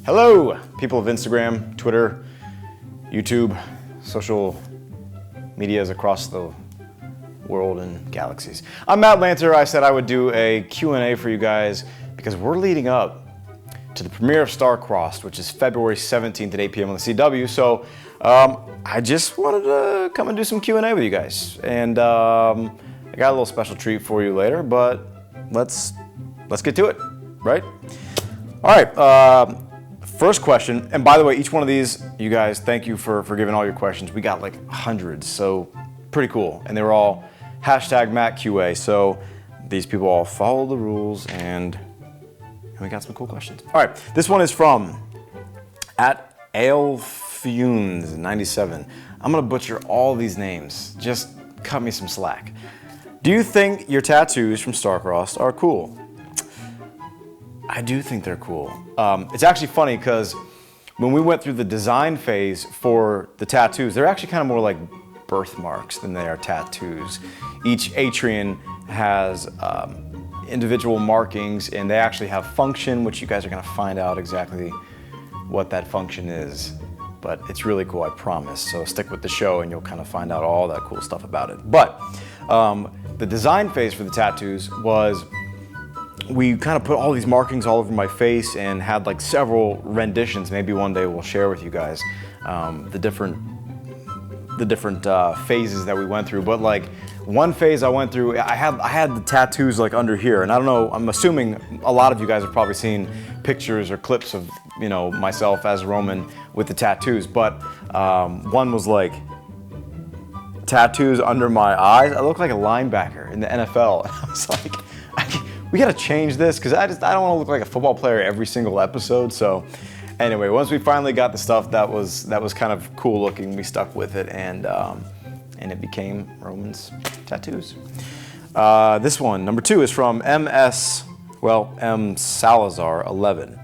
Hello, people of Instagram, Twitter, YouTube, social medias across the world and galaxies. I'm Matt Lanter. I said I would do a Q&A for you guys because we're leading up to the premiere of Starcross, which is February 17th at 8 p.m. on the CW. So I just wanted to come and do some Q&A with you guys. And I got a little special treat for you later, but let's get to it, right? All right. First question, and by the way, each one of these, you guys, thank you for giving all your questions. We got like hundreds, so pretty cool. And they were all #MattQA, so these people all follow the rules, and we got some cool questions. All right, this one is from @AleFunes97. I'm gonna butcher all these names. Just cut me some slack. Do you think your tattoos from Starcross are cool? I do think they're cool. It's actually funny because when we went through the design phase for the tattoos, they're actually kind of more like birthmarks than they are tattoos. Each Atrian has individual markings, and they actually have function, which you guys are gonna find out exactly what that function is. But it's really cool, I promise. So stick with the show and you'll kind of find out all that cool stuff about it. But the design phase for the tattoos was we kind of put all these markings all over my face and had like several renditions. Maybe one day we'll share with you guys the different phases that we went through. But like one phase I went through, I had the tattoos like under here, and I don't know, I'm assuming a lot of you guys have probably seen pictures or clips of, you know, myself as Roman with the tattoos. But one was like tattoos under my eyes. I look like a linebacker in the NFL. And I was like, we gotta change this because I don't want to look like a football player every single episode. So anyway, once we finally got the stuff that was kind of cool looking, we stuck with it, and it became Roman's tattoos. This one, number 2, is from M Salazar 11.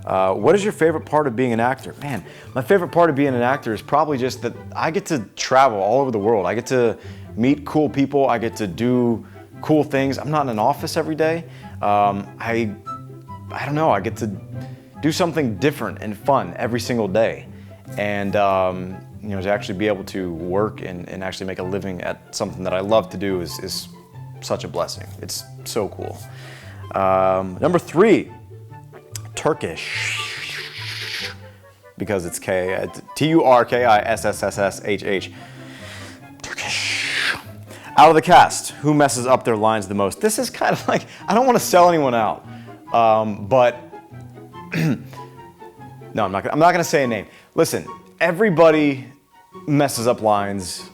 What is your favorite part of being an actor? Man, my favorite part of being an actor is probably just that I get to travel all over the world. I get to meet cool people. I get to do cool things. I'm not in an office every day. I don't know, I get to do something different and fun every single day. And you know, to actually be able to work and actually make a living at something that I love to do is such a blessing. It's so cool. Number 3, Turkish, because it's Turkisshh. Out of the cast, who messes up their lines the most? This is kind of like, I don't want to sell anyone out, but no, I'm not going to say a name. Listen, everybody messes up lines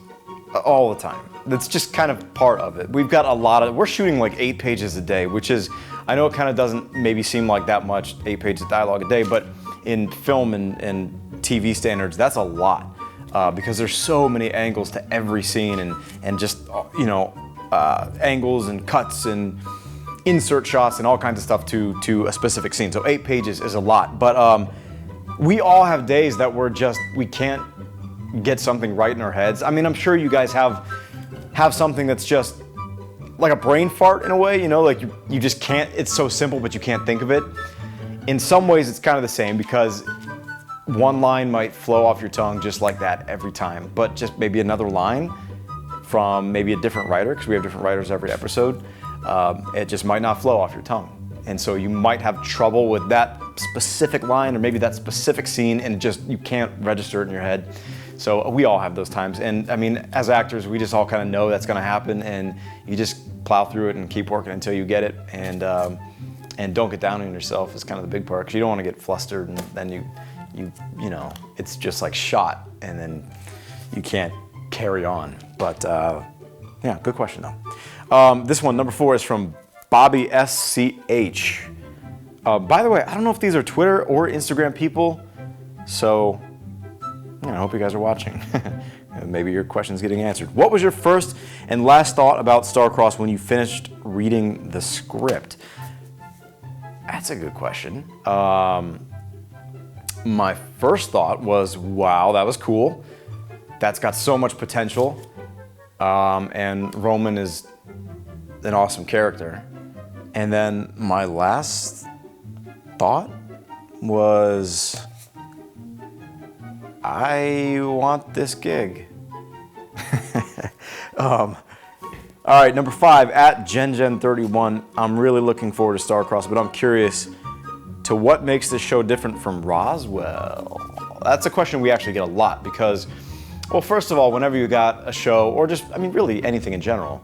all the time. That's just kind of part of it. We've got we're shooting like 8 pages a day, which is, I know it kind of doesn't maybe seem like that much, 8 pages of dialogue a day, but in film and TV standards, that's a lot. Because there's so many angles to every scene, and just, you know, angles and cuts and insert shots and all kinds of stuff to a specific scene. So 8 pages is a lot, but we all have days that we can't get something right in our heads. I mean, I'm sure you guys have something that's just like a brain fart in a way, you know, like you just can't, it's so simple, but you can't think of it. In some ways it's kind of the same, because one line might flow off your tongue just like that every time, but just maybe another line from maybe a different writer, because we have different writers every episode, it just might not flow off your tongue. And so you might have trouble with that specific line or maybe that specific scene, and you can't register it in your head. So we all have those times. And I mean, as actors, we just all kind of know that's gonna happen, and you just plow through it and keep working until you get it. And don't get down on yourself is kind of the big part, because you don't want to get flustered, and then you know, it's just like shot, and then you can't carry on. But yeah, good question though. This one, number 4, is from Bobby SCH. By the way, I don't know if these are Twitter or Instagram people, so I hope you guys are watching. Maybe your question's getting answered. What was your first and last thought about Starcross when you finished reading the script? That's a good question. My first thought was, wow, that was cool. That's got so much potential. And Roman is an awesome character. And then my last thought was, I want this gig. All right, number 5, at GenGen31. I'm really looking forward to Starcross, but I'm curious to what makes this show different from Roswell. That's a question we actually get a lot because, well, first of all, whenever you got a show, or just, I mean, really anything in general,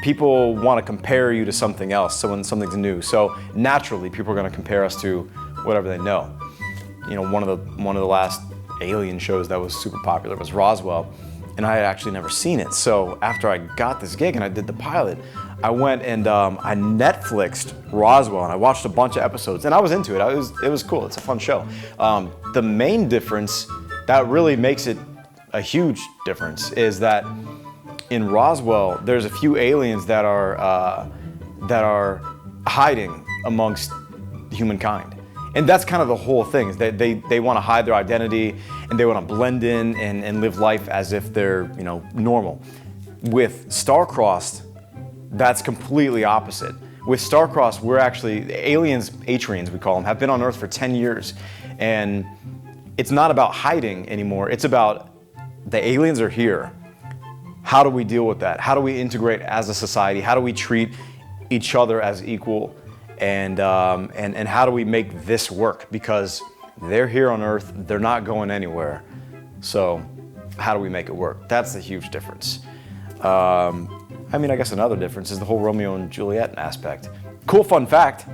people want to compare you to something else, so when something's new. So naturally, people are going to compare us to whatever they know. You know, one of the last alien shows that was super popular was Roswell, and I had actually never seen it. So after I got this gig and I did the pilot, I went and I Netflixed Roswell, and I watched a bunch of episodes, and I was into it. It was cool. It's a fun show. The main difference that really makes it a huge difference is that in Roswell, there's a few aliens that are hiding amongst humankind. And that's kind of the whole thing, is that they want to hide their identity and they want to blend in and live life as if they're, you know, normal. With Starcross, that's completely opposite. With Starcross, we're actually, aliens, Atrians we call them, have been on Earth for 10 years. And it's not about hiding anymore, it's about the aliens are here. How do we deal with that? How do we integrate as a society? How do we treat each other as equal? And how do we make this work? Because they're here on Earth, they're not going anywhere. So how do we make it work? That's the huge difference. I mean, I guess another difference is the whole Romeo and Juliet aspect. Cool fun fact,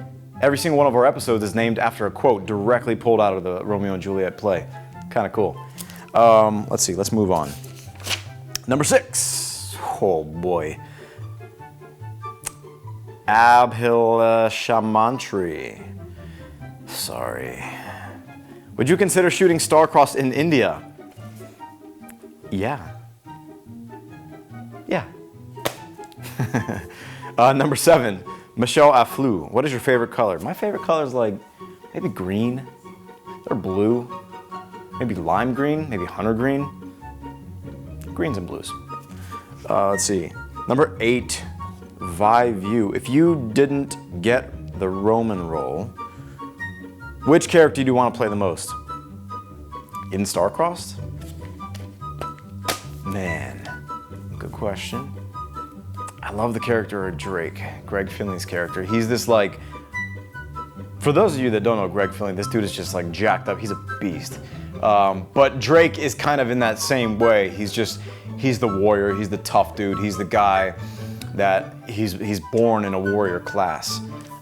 every single one of our episodes is named after a quote directly pulled out of the Romeo and Juliet play. Kind of cool. Let's see, let's move on. Number 6, oh boy. Abhil Shamantri. Sorry. Would you consider shooting Starcross in India? Yeah. Yeah. Number 7, Michelle Aflou. What is your favorite color? My favorite color is like maybe green or blue, maybe lime green, maybe hunter green. Greens and blues. Let's see. Number 8, Vi View. If you didn't get the Roman role, which character do you want to play the most? In Starcross? Man, good question. I love the character of Drake, Greg Finley's character. He's this like, for those of you that don't know Greg Finley, this dude is just like jacked up. He's a beast. But Drake is kind of in that same way. He's the warrior, he's the tough dude, he's the guy that he's born in a warrior class.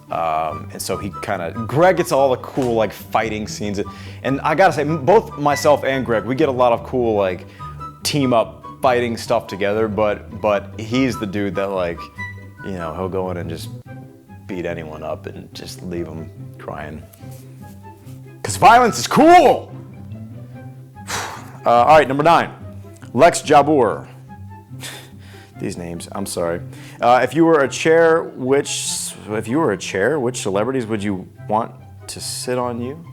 And so he kind of, Greg gets all the cool like fighting scenes. And I gotta say, both myself and Greg, we get a lot of cool like team up fighting stuff together, but he's the dude that like, you know, he'll go in and just beat anyone up and just leave them crying. 'Cause violence is cool! All right, number 9, Lex Jabur. These names, I'm sorry. If you were a chair, which celebrities would you want to sit on you?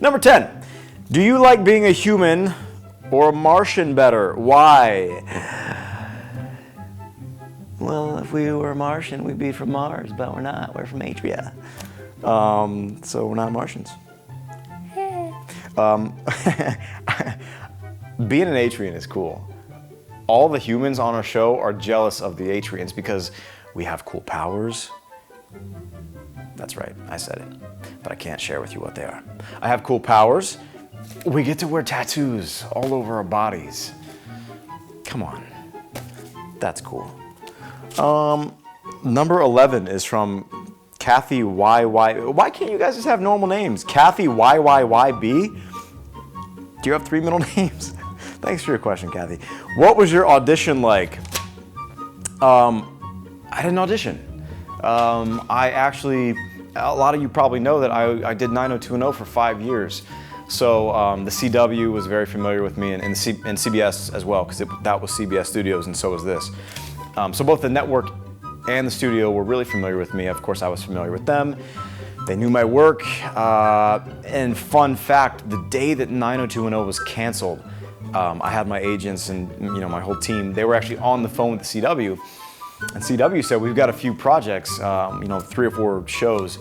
Number 10, do you like being a human or a Martian better? Why? Well, if we were a Martian, we'd be from Mars, but we're not. We're from Atria. So we're not Martians. Being an Atrian is cool. All the humans on our show are jealous of the Atrians because we have cool powers. That's right, I said it, but I can't share with you what they are. I have cool powers. We get to wear tattoos all over our bodies. Come on, that's cool. Number 11 is from Kathy YY. Why can't you guys just have normal names? Kathy YYYB? Do you have 3 middle names? Thanks for your question, Kathy. What was your audition like? I didn't audition. I actually, a lot of you probably know that I did 90210 for 5 years. So the CW was very familiar with me, and CBS as well, because that was CBS Studios, and so was this. So both the network and the studio were really familiar with me. Of course, I was familiar with them. They knew my work. And fun fact, the day that 90210 was canceled, I had my agents and my whole team. They were actually on the phone with the CW, and CW said, we've got a few projects, 3 or 4 shows.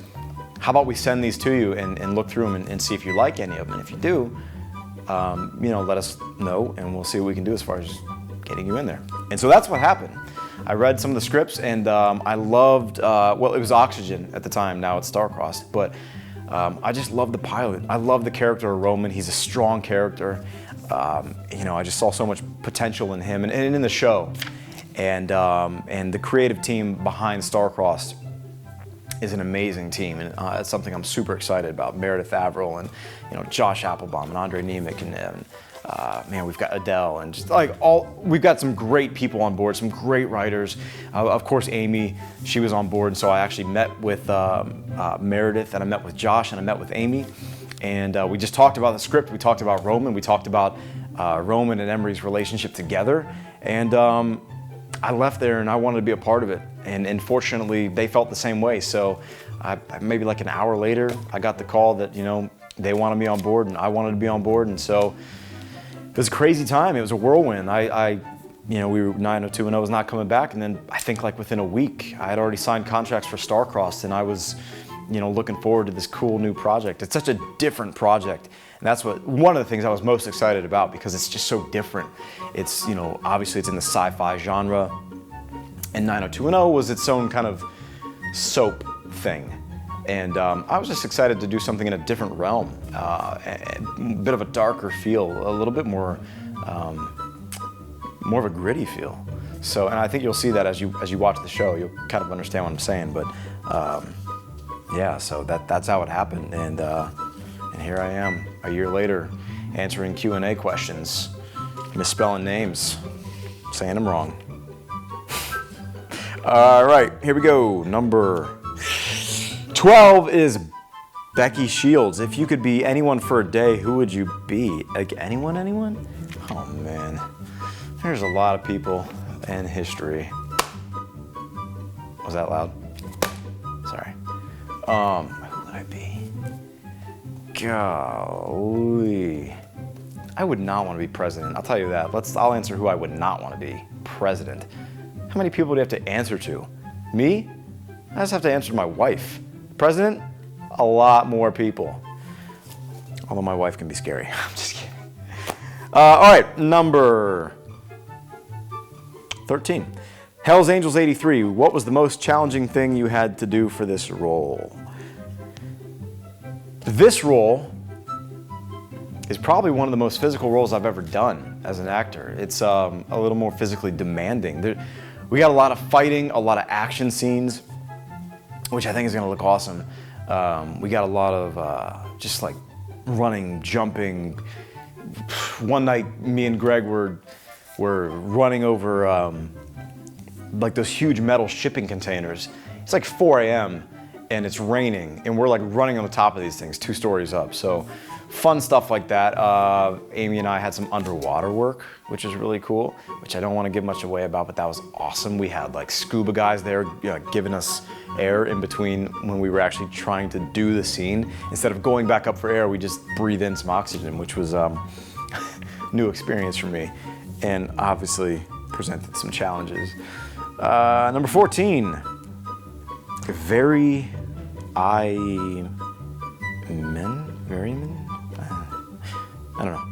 How about we send these to you and look through them and see if you like any of them? And if you do, let us know, and we'll see what we can do as far as getting you in there. And so that's what happened. I read some of the scripts, and I loved, it was Oxygen at the time, now it's Starcross, but I just loved the pilot. I love the character of Roman. He's a strong character. I just saw so much potential in him and in the show. And the creative team behind Starcross is an amazing team, and it's something I'm super excited about. Meredith Averill and Josh Applebaum and Andre Nemec and we've got Adele and just we've got some great people on board, some great writers. Of course, Amy, she was on board, so I actually met with Meredith, and I met with Josh, and I met with Amy, and we just talked about the script. We talked about Roman. We talked about Roman and Emery's relationship together, and I left there and I wanted to be a part of it. And fortunately, they felt the same way. So maybe like an hour later, I got the call that, they wanted me on board and I wanted to be on board. And so it was a crazy time. It was a whirlwind. We were 90210 was not coming back. And then I think within a week, I had already signed contracts for Starcross, and I was, looking forward to this cool new project. It's such a different project. And that's one of the things I was most excited about, because it's just so different. It's, obviously it's in the sci-fi genre, and 90210 was its own kind of soap thing. And I was just excited to do something in a different realm, a bit of a darker feel, a little bit more of a gritty feel. So, and I think you'll see that as you watch the show, you'll kind of understand what I'm saying. But so that's how it happened, and here I am a year later, answering Q&A questions, misspelling names, saying them wrong. All right, here we go. Number 12 is Becky Shields. If you could be anyone for a day, who would you be? Anyone? Oh man, there's a lot of people in history. Was that loud? Sorry. Who would I be? Golly. I would not want to be president. I'll tell you that. I'll answer who I would not want to be. President. How many people do you have to answer to? Me? I just have to answer to my wife. President? A lot more people. Although my wife can be scary. I'm just kidding. All right, number 13. Hell's Angels 83. What was the most challenging thing you had to do for this role? This role is probably one of the most physical roles I've ever done as an actor. It's a little more physically demanding. We got a lot of fighting, a lot of action scenes, which I think is going to look awesome. We got a lot of just running, jumping. One night, me and Greg were running over those huge metal shipping containers. It's 4 a.m. and it's raining, and we're running on the top of these things, 2 stories up. So fun stuff like that. Amy and I had some underwater work, which is really cool, which I don't want to give much away about, but that was awesome. We had scuba guys there giving us air in between when we were actually trying to do the scene. Instead of going back up for air, we just breathe in some oxygen, which was new experience for me, and obviously presented some challenges. Number 14, Very Verymen? I don't know.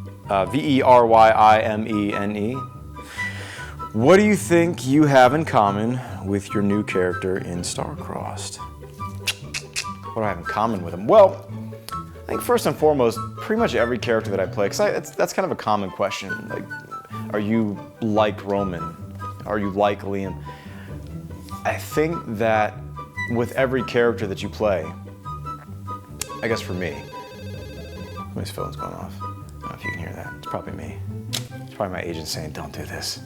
Veryimene. What do you think you have in common with your new character in Starcrossed? What do I have in common with him? Well, I think first and foremost, pretty much every character that I play, because that's kind of a common question. Are you like Roman? Are you like Liam? I think that with every character that you play, I guess for me, somebody's phone's going off. I don't know if you can hear that. It's probably me. It's probably my agent saying, don't do this.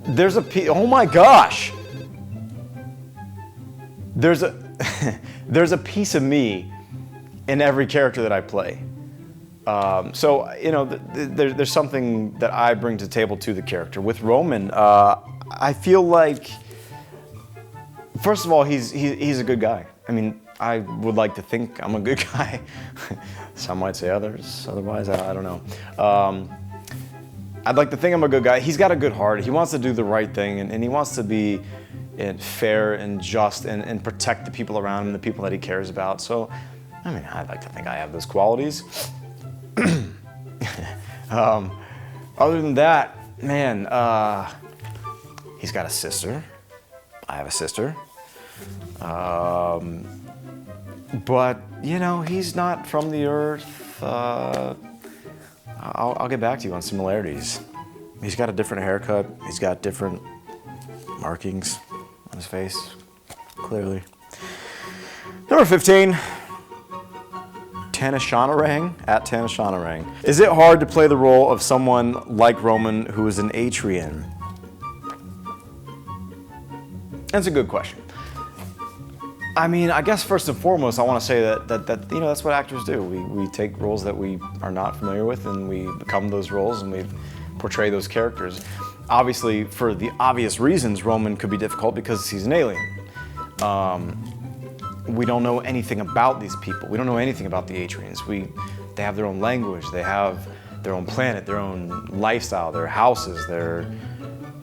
There's a piece, oh my gosh! There's a piece of me in every character that I play. There's something that I bring to the table to the character. With Roman, I feel like, first of all, he's a good guy. I mean, I would like to think I'm a good guy. Some might say otherwise, I don't know. I'd like to think I'm a good guy. He's got a good heart. He wants to do the right thing, and he wants to be fair and just and protect the people around him, the people that he cares about. So, I mean, I'd like to think I have those qualities. Other than that, man, he's got a sister. I have a sister. But, you know, he's not from the earth. I'll get back to you on similarities. He's got a different haircut. He's got different markings on his face, clearly. Number 15, Tanashanarang, at Tanashanarang. Is it hard to play the role of someone like Roman who is an Atrian? That's a good question. I mean, I guess first and foremost, I want to say that you know, that's what actors do. We take roles that we are not familiar with, and we become those roles, and we portray those characters. Obviously, for the obvious reasons, Roman could be difficult because he's an alien. We don't know anything about these people. We don't know anything about the Atrians. They have their own language. They have their own planet, their own lifestyle, their houses,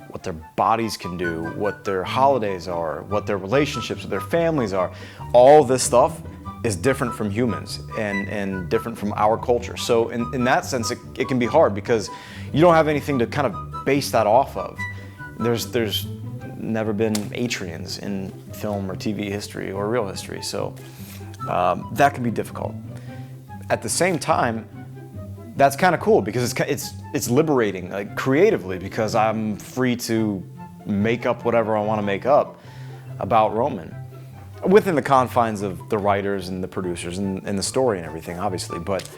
what their bodies can do, what their holidays are, what their relationships with their families are. All this stuff is different from humans and different from our culture. So in that sense, it can be hard because you don't have anything to kind of base that off of. There's never been Atrians in film or TV history or real history, so that can be difficult. At the same time, that's kind of cool because it's liberating, like creatively, because I'm free to make up whatever I want to make up about Roman, within the confines of the writers and the producers and the story and everything, obviously. But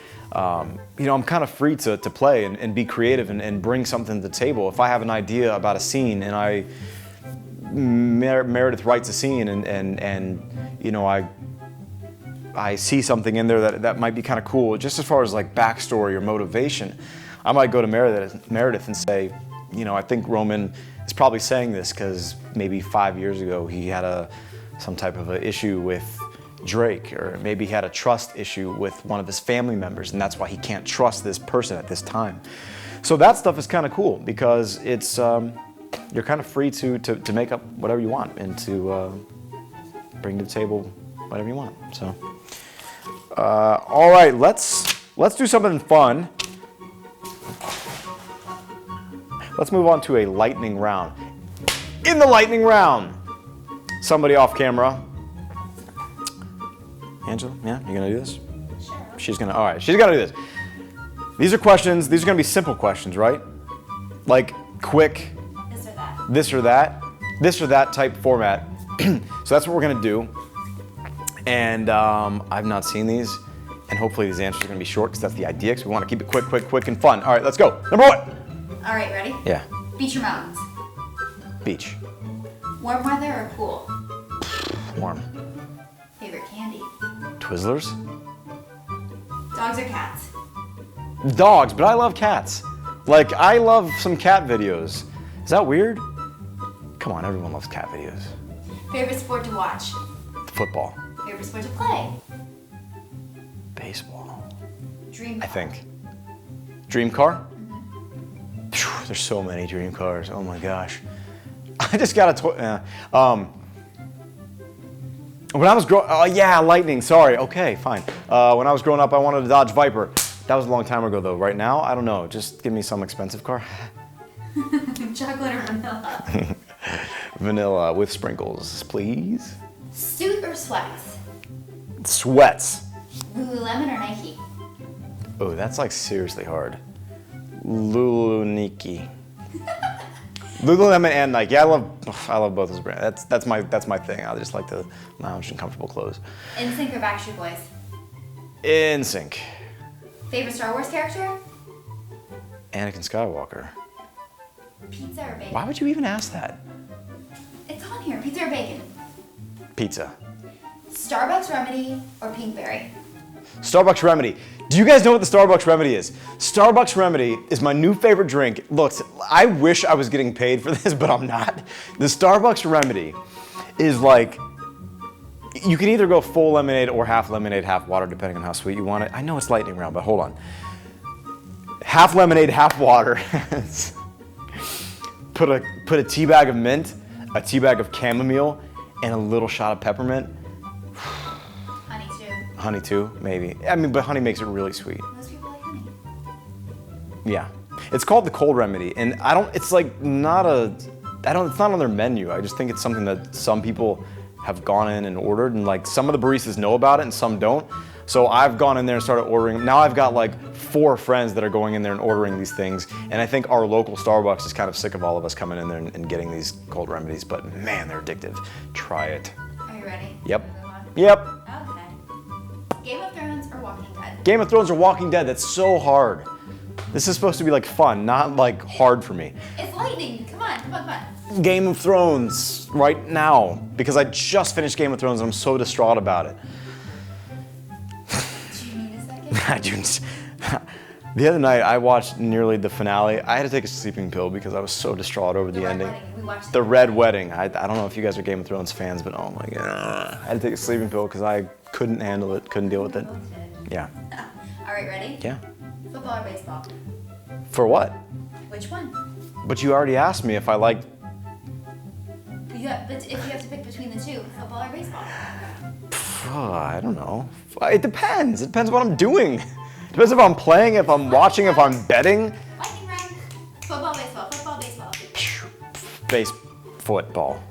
you know, I'm kind of free to play and be creative and bring something to the table. If I have an idea about a scene and Meredith writes a scene and you know, I see something in there that might be kind of cool, just as far as like backstory or motivation, I might go to Meredith and say, you know, I think Roman is probably saying this because maybe 5 years ago he had some type of an issue with Drake, or maybe he had a trust issue with one of his family members, and that's why he can't trust this person at this time. So that stuff is kind of cool because it's you're kind of free to make up whatever you want and to bring to the table whatever you want. So, all right, let's do something fun. Let's move on to a lightning round. In the lightning round, somebody off camera. Angela, yeah, you gonna do this? Sure. All right, she's gonna do this. These are questions. These are gonna be simple questions, right? Like quick. This or that type format. So that's what we're gonna do. And I've not seen these, and hopefully these answers are gonna be short because that's the idea, because we wanna keep it quick and fun. All right, let's go. Number 1. All right, ready? Yeah. Beach or mountains? Beach. Warm weather or cool? Warm. Favorite candy? Twizzlers. Dogs or cats? Dogs, but I love cats. Like, I love some cat videos. Is that weird? Come on, everyone loves cat videos. Favorite sport to watch? Football. Favorite sport to play? Baseball. Dream car? I think. Dream car? Phew, there's so many dream cars. Oh my gosh. I just got a toy. When I was lightning. Sorry. Okay, fine. When I was growing up, I wanted a Dodge Viper. That was a long time ago, though. Right now, I don't know. Just give me some expensive car. Chocolate or vanilla? Vanilla with sprinkles, please. Suit or sweats? Sweats. Lululemon or Nike? Oh, that's like seriously hard. Nike. Lululemon and Nike. I love both those brands. That's my thing. I just like to lounge in comfortable clothes. NSYNC or Backstreet Boys? NSYNC. Favorite Star Wars character? Anakin Skywalker. Pizza or bacon? Why would you even ask that? It's on here. Pizza or bacon? Pizza. Starbucks Remedy or Pinkberry? Starbucks Remedy. Do you guys know what the Starbucks Remedy is? Starbucks Remedy is my new favorite drink. Look, I wish I was getting paid for this, but I'm not. The Starbucks Remedy is like, You can either go full lemonade or half lemonade, half water, depending on how sweet you want it. I know it's lightning round, but hold on. Half lemonade, half water. Put a tea bag of mint, a tea bag of chamomile, and a little shot of peppermint. Honey too. Honey too, maybe. I mean, but honey makes it really sweet. Most people like honey. Yeah. It's called the cold remedy, and it's not on their menu. I just think it's something that some people have gone in and ordered, and like some of the baristas know about it and some don't. So I've gone in there and started ordering them. Now I've got like 4 friends that are going in there and ordering these things, and I think our local Starbucks is kind of sick of all of us coming in there and getting these cold remedies, but man, they're addictive. Try it. Are you ready? Yep. Wanna move on? Yep. Okay. Game of Thrones or Walking Dead? Game of Thrones or Walking Dead, that's so hard. This is supposed to be like fun, not like hard for me. It's lightning. Come on, come on, come on. Game of Thrones right now, because I just finished Game of Thrones and I'm so distraught about it. Do you need a second? The other night I watched nearly the finale. I had to take a sleeping pill because I was so distraught over the Red ending. Wedding. We watched The Red Wedding. I don't know if you guys are Game of Thrones fans, but oh my god. I had to take a sleeping pill because I couldn't handle it, couldn't deal with it. Both did. Yeah. All right, ready? Yeah. Football or baseball? For what? Which one? But you already asked me if I liked. Yeah, but if you have to pick between the two, football or baseball? I don't know. It depends. It depends what I'm doing. It depends if I'm playing, if I'm watching, if I'm betting. Lightning round. Football, baseball, football, baseball. Football.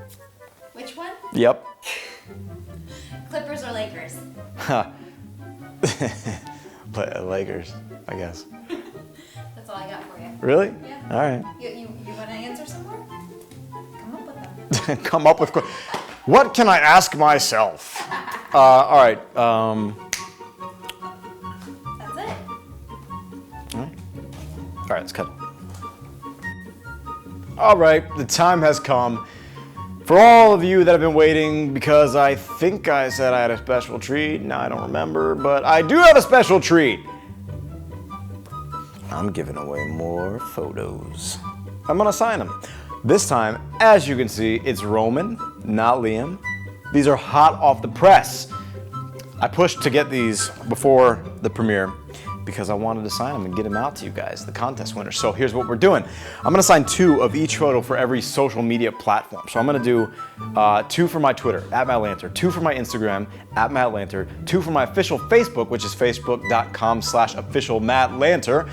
Which one? Yep. Clippers or Lakers? Lakers, I guess. That's all I got for you. Really? Yeah. All right. You want to answer some more? Come up with them. Come up with. What can I ask myself? All right. That's it. All right, let's cut. All right, the time has come. For all of you that have been waiting, because I think I said I had a special treat. Now I don't remember, but I do have a special treat. I'm giving away more photos. I'm gonna sign them. This time, as you can see, it's Roman, not Liam. These are hot off the press. I pushed to get these before the premiere because I wanted to sign them and get them out to you guys, the contest winners. So here's what we're doing. I'm gonna sign 2 of each photo for every social media platform. So I'm gonna do 2 for my Twitter, @MattLanter, 2 for my Instagram, @MattLanter, 2 for my official Facebook, which is facebook.com/officialMattLanter,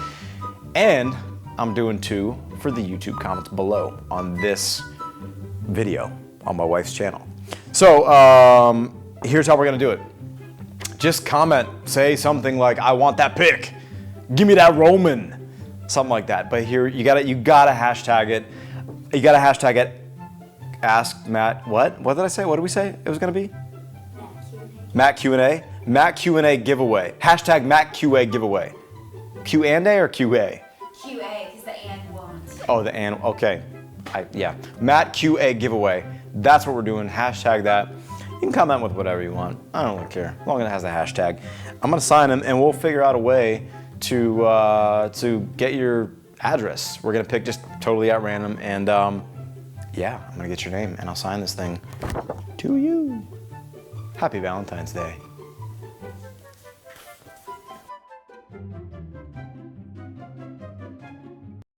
and I'm doing 2 for the YouTube comments below on this video on my wife's channel. So here's how we're gonna do it. Just comment, say something like, I want that pic. Give me that Roman. Something like that. But here, you gotta hashtag it. You gotta hashtag it, ask Matt, what? What did I say? What did we say it was gonna be? Matt Q&A. Matt Q&A giveaway. Hashtag Matt QA giveaway. Q&A or QA? QA, because the and won't. Oh, the and, okay. Yeah. Matt QA giveaway. That's what we're doing. Hashtag that. You can comment with whatever you want. I don't really care, as long as it has a hashtag. I'm gonna sign them, and we'll figure out a way to get your address. We're gonna pick just totally at random, and yeah, I'm gonna get your name, and I'll sign this thing to you. Happy Valentine's Day.